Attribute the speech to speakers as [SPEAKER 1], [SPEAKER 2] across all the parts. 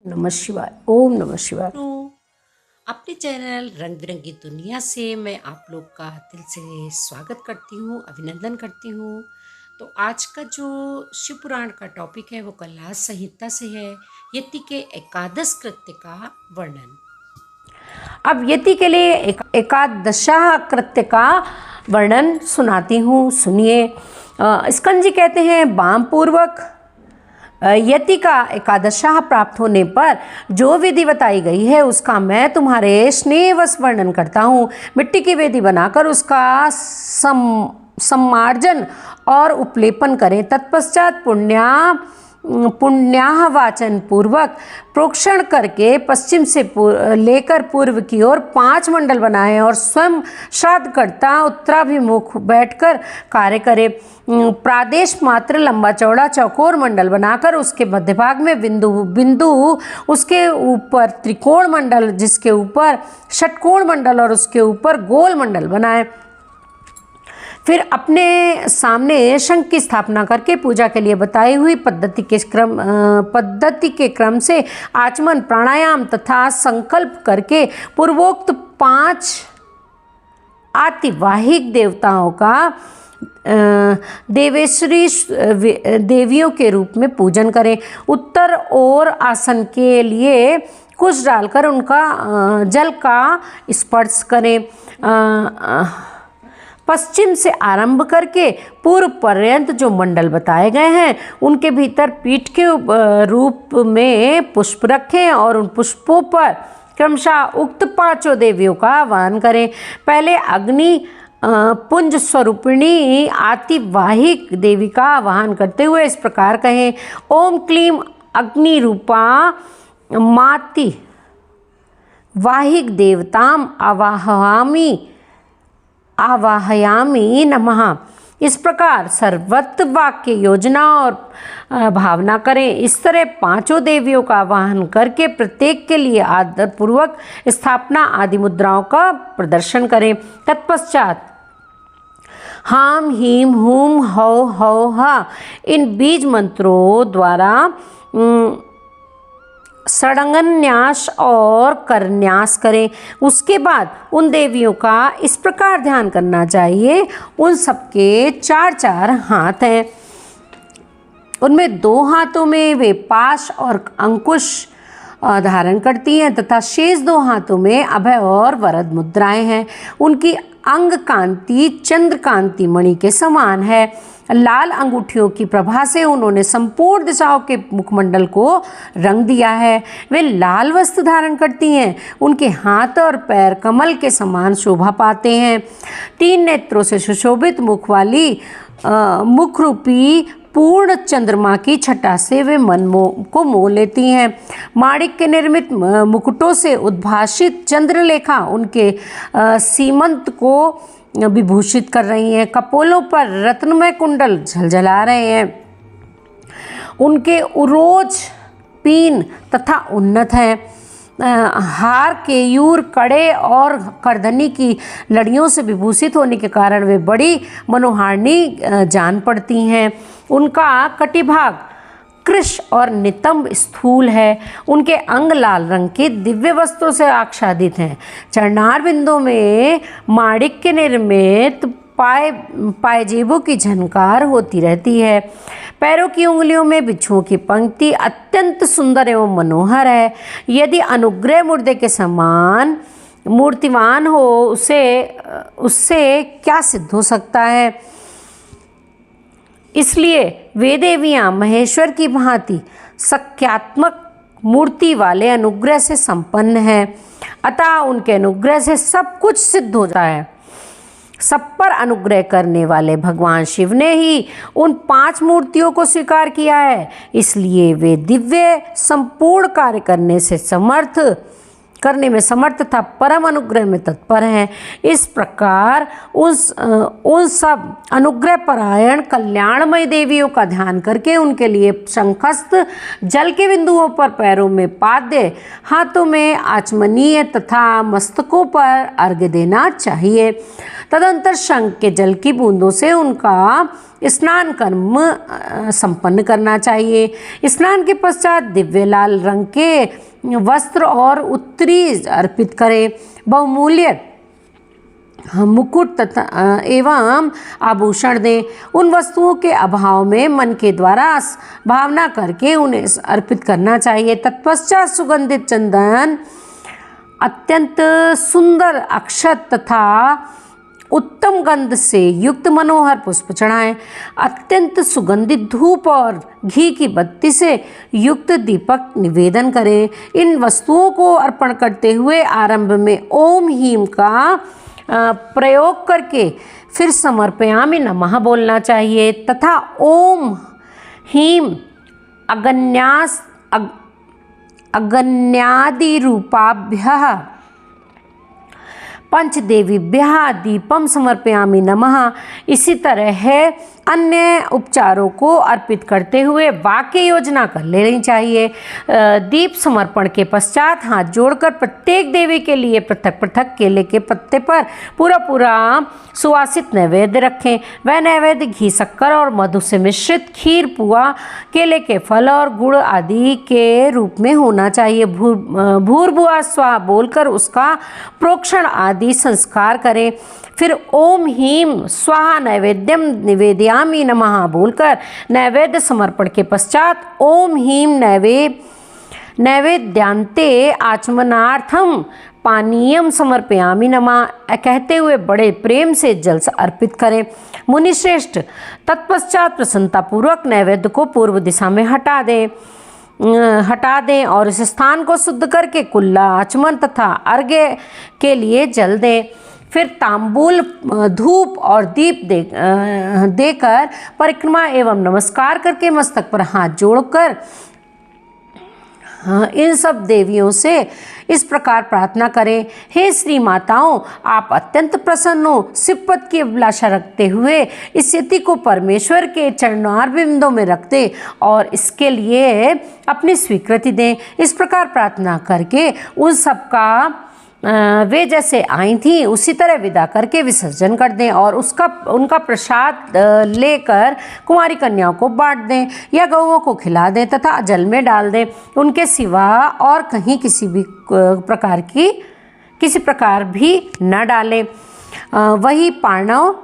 [SPEAKER 1] नमः शिवाय। ओम नमः शिवाय।
[SPEAKER 2] तो अपने चैनल रंग बिरंगी दुनिया से मैं आप लोग का दिल से स्वागत करती हूँ, अभिनंदन करती हूँ। तो आज का जो शिव पुराण का टॉपिक है वो कलश संहिता से है, यति के एकादश कृत्य का वर्णन।
[SPEAKER 1] अब यति के लिए एकादशा कृत्य का वर्णन सुनाती हूँ, सुनिए। स्कंद जी कहते हैं, वाम पूर्वक यति का एकादशा प्राप्त होने पर जो विधि बताई गई है उसका मैं तुम्हारे स्नेहवश वर्णन करता हूँ। मिट्टी की वेदी बनाकर उसका सम्मार्जन और उपलेपन करें। तत्पश्चात पुण्याहवाचन पूर्वक प्रोक्षण करके पश्चिम से लेकर पूर्व की ओर 5 मंडल बनाएं और स्वयं श्राद्धकर्ता उत्तराभिमुख बैठकर कार्य करें। प्रादेश मात्र लंबा चौड़ा चौकोर मंडल बनाकर उसके मध्य भाग में बिंदु उसके ऊपर त्रिकोण मंडल, जिसके ऊपर षटकोण मंडल और उसके ऊपर गोल मंडल बनाएं। फिर अपने सामने शंख की स्थापना करके पूजा के लिए बताई हुई पद्धति के क्रम से आचमन, प्राणायाम तथा संकल्प करके पूर्वोक्त 5 आतिवाहिक देवताओं का देवेश्वरी देवियों के रूप में पूजन करें। उत्तर और आसन के लिए कुछ डालकर उनका जल का स्पर्श करें। पश्चिम से आरंभ करके पूर्व पर्यंत जो मंडल बताए गए हैं उनके भीतर पीठ के रूप में पुष्प रखें और उन पुष्पों पर क्रमशः उक्त 5 देवियों का आह्वान करें। पहले अग्नि पुंज स्वरूपिणी आतिवाहिक देवी का आह्वान करते हुए इस प्रकार कहें, ओम क्लीम अग्नि रूपा माति वाहिक देवताम आवाहयामी नमः। इस प्रकार सर्वत्र वाक्य योजना और भावना करें। इस तरह 5 देवियों का आवाहन करके प्रत्येक के लिए आदरपूर्वक स्थापना आदि मुद्राओं का प्रदर्शन करें। तत्पश्चात हाम हीम हूम हौ हौ हा इन बीज मंत्रों द्वारा षडंगन्यास और करन्यास करें। उसके बाद उन देवियों का इस प्रकार ध्यान करना चाहिए, उन सबके 4 हाथ हैं, उनमें 2 हाथों में वे पाश और अंकुश धारण करती हैं तथा शेष 2 हाथों में अभय और वरद मुद्राएं हैं। उनकी अंग कांति चंद्र कांति मणि के समान है। लाल अंगूठियों की प्रभा से उन्होंने संपूर्ण दिशाओं के मुखमंडल को रंग दिया है। वे लाल वस्त्र धारण करती हैं। उनके हाथ और पैर कमल के समान शोभा पाते हैं। 3 नेत्रों से सुशोभित मुख वाली मुख रूपी पूर्ण चंद्रमा की छटा से वे मन को मोह लेती हैं। माणिक के निर्मित मुकुटों से उद्भासित चंद्रलेखा उनके सीमंत को विभूषित कर रही हैं। कपोलों पर रत्नमय कुंडल झलझला रहे हैं। उनके उरोज पीन तथा उन्नत हैं। हार, केयूर, कड़े और करधनी की लड़ियों से विभूषित होने के कारण वे बड़ी मनोहारिणी जान पड़ती हैं। उनका कटिभाग कृश और नितंब स्थूल है। उनके अंग लाल रंग के दिव्य वस्त्रों से आच्छादित हैं। चरणार बिंदों में माणिक के निर्मित पायजेबों की झनकार होती रहती है। पैरों की उंगलियों में बिच्छुओं की पंक्ति अत्यंत सुंदर एवं मनोहर है। यदि अनुग्रह मुर्दे के समान मूर्तिमान हो उससे क्या सिद्ध हो सकता है। इसलिए वे देवियाँ महेश्वर की भांति सख्यात्मक मूर्ति वाले अनुग्रह से संपन्न हैं। अतः उनके अनुग्रह से सब कुछ सिद्ध हो जाता है। सब पर अनुग्रह करने वाले भगवान शिव ने ही उन 5 मूर्तियों को स्वीकार किया है। इसलिए वे दिव्य संपूर्ण कार्य करने से समर्थ करने में समर्थ तथा परम अनुग्रह में तत्पर हैं। इस प्रकार उन सब अनुग्रह परायण कल्याणमय देवियों का ध्यान करके उनके लिए शंखस्थ जल के बिंदुओं पर पैरों में पाद्य, हाथों में आचमनीय तथा मस्तकों पर अर्घ्य देना चाहिए। तदंतर शंख के जल की बूंदों से उनका स्नान कर्म संपन्न करना चाहिए। स्नान के पश्चात दिव्य लाल रंग के वस्त्र और उत्तरी अर्पित करें। बहुमूल्य मुकुट तथा एवं आभूषण दें। उन वस्तुओं के अभाव में मन के द्वारा भावना करके उन्हें अर्पित करना चाहिए। तत्पश्चात सुगंधित चंदन, अत्यंत सुंदर अक्षत तथा उत्तम गंध से युक्त मनोहर पुष्प चढ़ाएं। अत्यंत सुगंधित धूप और घी की बत्ती से युक्त दीपक निवेदन करें। इन वस्तुओं को अर्पण करते हुए आरंभ में ओम हीम का प्रयोग करके फिर समर्पयामि नमः बोलना चाहिए तथा ओम हीम अगन्यादि रूपाभ्यः पंचदेवीभ्यः दीपम समर्पयामि नमः। इसी तरह है अन्य उपचारों को अर्पित करते हुए वाक्य योजना कर लेनी चाहिए। दीप समर्पण के पश्चात हाथ जोड़कर प्रत्येक देवी के लिए पृथक पृथक केले के पत्ते पर पूरा सुवासित नैवेद्य रखें। वह नैवेद्य घी, शक्कर और मधु से मिश्रित खीर, पुआ, केले के फल और गुड़ आदि के रूप में होना चाहिए। भूर्भुवः स्वाहा बोलकर उसका प्रोक्षण आदि संस्कार करें। फिर ओम हीम स्वाहा नैवेद्यम निवेदयामि नमः बोलकर नैवेद्य समर्पण के पश्चात ओम हीम नैवेद्यांते आचमनार्थम पानीयम समर्पयामि नमः कहते हुए बड़े प्रेम से जल अर्पित करें। मुनिश्रेष्ठ तत्पश्चात प्रसन्नतापूर्वक नैवेद्य को पूर्व दिशा में हटा दें और इस स्थान को शुद्ध करके कुल्ला, आचमन तथा अर्घ्य के लिए जल दें। फिर तांबूल, धूप और दीप देकर परिक्रमा एवं नमस्कार करके मस्तक पर हाथ जोड़कर इन सब देवियों से इस प्रकार प्रार्थना करें। हे श्री माताओं, आप अत्यंत प्रसन्न हो। शिवपद की अभिलाषा रखते हुए इस स्थिति को परमेश्वर के चरणारविंदों में रख दें और इसके लिए अपनी स्वीकृति दें। इस प्रकार प्रार्थना करके उन सब का वे जैसे आई थी उसी तरह विदा करके विसर्जन कर दें और उनका प्रसाद लेकर कुंवारी कन्याओं को बांट दें या गौओं को खिला दें तथा जल में डाल दें। उनके सिवा और कहीं किसी प्रकार भी न डालें। वही पाणव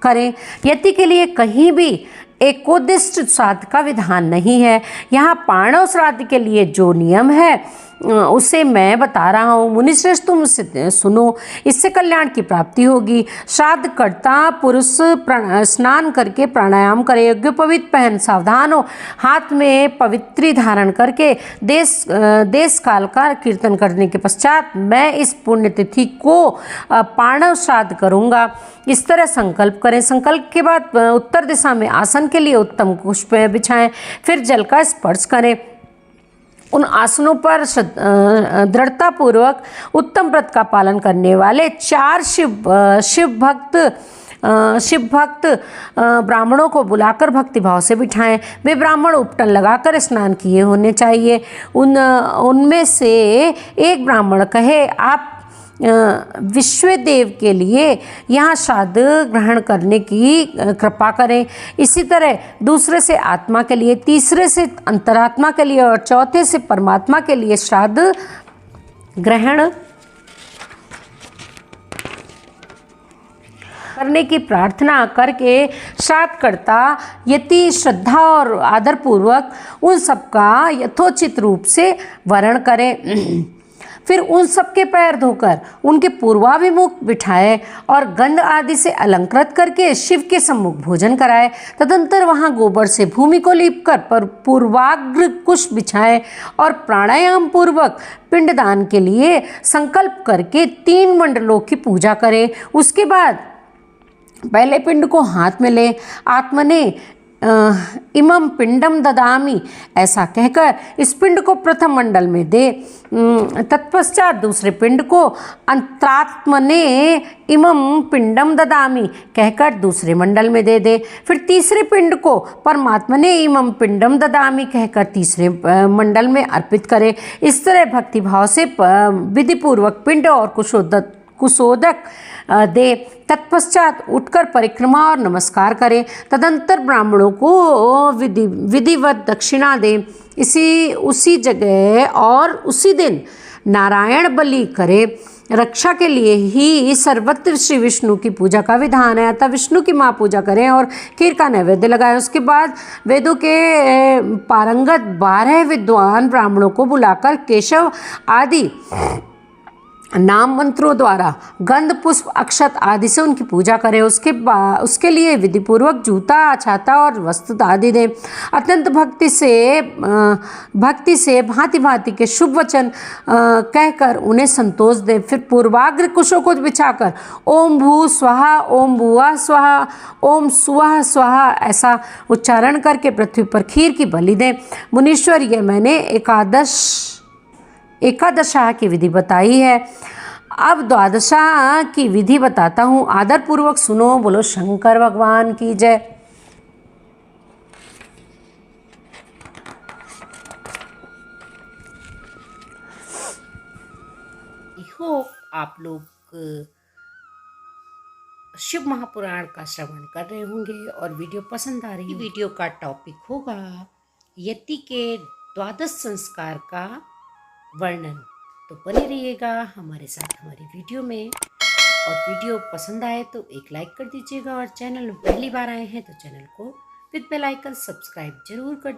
[SPEAKER 1] करें। यति के लिए कहीं भी एकोदिष्ट श्राद्ध का विधान नहीं है। यहाँ पाणव श्राद्ध के लिए जो नियम है उसे मैं बता रहा हूँ। मुनिश्रेष्ठ तुम उसे सुनो, इससे कल्याण की प्राप्ति होगी। श्राद्ध करता पुरुष स्नान करके प्राणायाम करे, यज्ञोपवीत पहन सावधान हो, हाथ में पवित्री धारण करके देश काल का कीर्तन करने के पश्चात मैं इस पुण्यतिथि को पाणव श्राद्ध करूँगा। इस तरह संकल्प करें। संकल्प के बाद उत्तर दिशा में आसन के लिए उत्तम पुष्प बिछाएं। फिर जल का स्पर्श करें। उन आसनों पर दृढ़तापूर्वक उत्तम व्रत का पालन करने वाले 4 शिव भक्त ब्राह्मणों को बुलाकर भक्तिभाव से बिठाएं। वे ब्राह्मण उपटन लगाकर स्नान किए होने चाहिए। उनमें से एक ब्राह्मण कहे, आप विश्वदेव के लिए यहाँ श्राद्ध ग्रहण करने की कृपा करें। इसी तरह दूसरे से आत्मा के लिए, तीसरे से अंतरात्मा के लिए और चौथे से परमात्मा के लिए श्राद्ध ग्रहण करने की प्रार्थना करके श्राद्धकर्ता यति श्रद्धा और आदरपूर्वक उन सबका यथोचित रूप से वरण करें। फिर उन सबके पैर धोकर उनके पूर्वाभिमुख बिठाए और गंध आदि से अलंकृत करके शिव के सम्मुख भोजन कराए। तदंतर वहाँ गोबर से भूमि को लीपकर पूर्वाग्र कुश बिछाए और प्राणायाम पूर्वक पिंडदान के लिए संकल्प करके 3 मंडलों की पूजा करें। उसके बाद पहले पिंड को हाथ में लें, आत्मने इमं पिंडम ददामि, ऐसा कहकर इस पिंड को प्रथम मंडल में दे। तत्पश्चात दूसरे पिंड को अंतरात्मने इमं पिंडम ददामि कहकर दूसरे मंडल में दे दे। फिर तीसरे पिंड को परमात्मने इमं पिंडम ददामि कहकर तीसरे मंडल में अर्पित करे। इस तरह भक्ति भाव से विधि पूर्वक पिंड और कुशोदक दे। तत्पश्चात उठकर परिक्रमा और नमस्कार करे। तदंतर ब्राह्मणों को विधिवत दक्षिणा दे। उसी जगह और उसी दिन नारायण बलि करे। रक्षा के लिए ही सर्वत्र श्री विष्णु की पूजा का विधान है, अतः विष्णु की महापूजा करें और खीर का नैवेद्य लगाएं। उसके बाद वेदों के पारंगत 12 विद्वान ब्राह्मणों को बुलाकर केशव आदि नाम मंत्रों द्वारा गंध पुष्प अक्षत आदि से उनकी पूजा करें। उसके लिए विधि पूर्वक जूता, छाता और वस्त्र आदि दें। अत्यंत भक्ति से भांति भांति के शुभ वचन कहकर उन्हें संतोष दें। फिर पूर्वाग्र कुशों को बिछाकर ओम भू स्वाहा, ओम भुवा स्वाहा, ओम सुवह स्वाहा ऐसा उच्चारण करके पृथ्वी पर खीर की बलि दें। मुनीश्वर, ये मैंने एकादशा की विधि बताई है। अब द्वादशा की विधि बताता हूँ, आदर पूर्वक सुनो। बोलो शंकर भगवान की जय।
[SPEAKER 2] आई होप आप लोग शिव महापुराण का श्रवण कर रहे होंगे और वीडियो पसंद आ रही है। वीडियो का टॉपिक होगा यति के द्वादश संस्कार का वर्णन। तो बने रहिएगा हमारे साथ हमारी वीडियो में, और वीडियो पसंद आए तो एक लाइक कर दीजिएगा, और चैनल में पहली बार आए हैं तो चैनल को विद बेल आइकन सब्सक्राइब जरूर कर